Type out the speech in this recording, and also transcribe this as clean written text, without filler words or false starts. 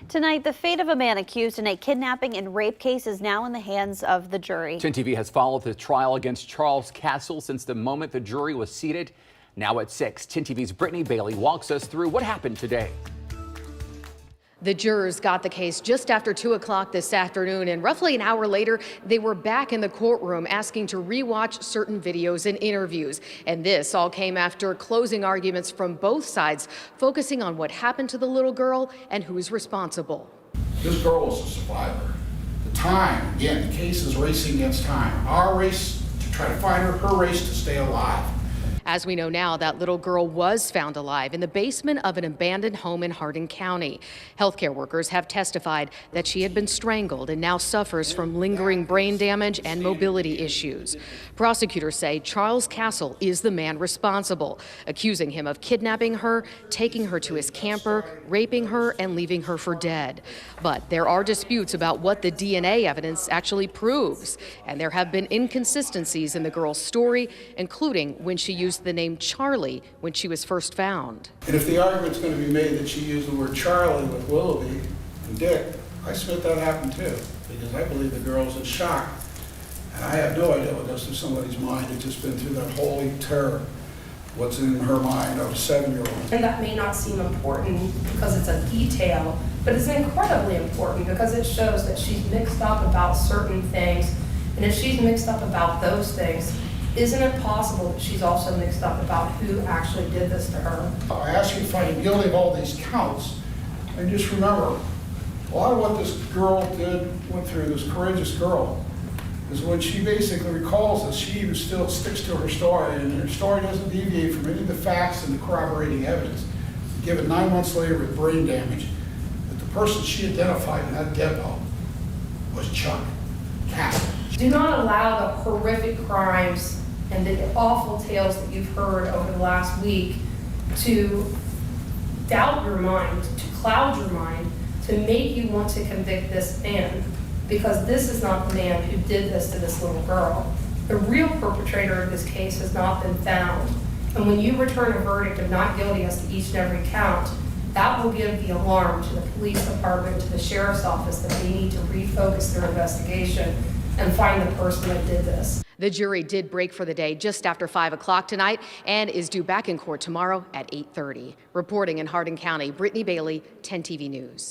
Tonight, the fate of a man accused in a kidnapping and rape case is now in the hands of the jury. 10 TV has followed the trial against Charles Castle since the moment the jury was seated. Now at 6, 10 TV's Brittany Bailey walks us through what happened today. The jurors got the case just after 2 o'clock this afternoon, and roughly an hour later, they were back in the courtroom asking to rewatch certain videos and interviews. And this all came after closing arguments from both sides, focusing on what happened to the little girl and who is responsible. This girl is a survivor. The time, again, the case is racing against time. Our race to try to find her race to stay alive. As we know now, that little girl was found alive in the basement of an abandoned home in Hardin County. Healthcare workers have testified that she had been strangled and now suffers from lingering brain damage and mobility issues. Prosecutors say Charles Castle is the man responsible, accusing him of kidnapping her, taking her to his camper, raping her, and leaving her for dead. But there are disputes about what the DNA evidence actually proves, and there have been inconsistencies in the girl's story, including when she used the name Charlie when she was first found. And if the argument's going to be made that she used the word Charlie with Willoughby and Dick, I submit that happened too, because I believe the girl's in shock. And I have no idea what goes through somebody's mind who's just been through that holy terror, what's in her mind of a 7-year-old. And that may not seem important because it's a detail, but it's incredibly important because it shows that she's mixed up about certain things. And if she's mixed up about those things, isn't it possible that she's also mixed up about who actually did this to her? I ask you to find him guilty of all these counts, and just remember, a lot of what this girl went through, this courageous girl, is when she basically recalls this, she even still sticks to her story, and her story doesn't deviate from any of the facts and the corroborating evidence. Given 9 months later with brain damage, that the person she identified in that depot was Chuck Castle. Do not allow the horrific crimes and the awful tales that you've heard over the last week to doubt your mind, to cloud your mind, to make you want to convict this man, because this is not the man who did this to this little girl. The real perpetrator of this case has not been found. And when you return a verdict of not guilty as to each and every count, that will give the alarm to the police department, to the sheriff's office, that they need to refocus their investigation and find the person that did this. The jury did break for the day just after 5 o'clock tonight and is due back in court tomorrow at 8:30. Reporting in Hardin County, Brittany Bailey, 10 TV News.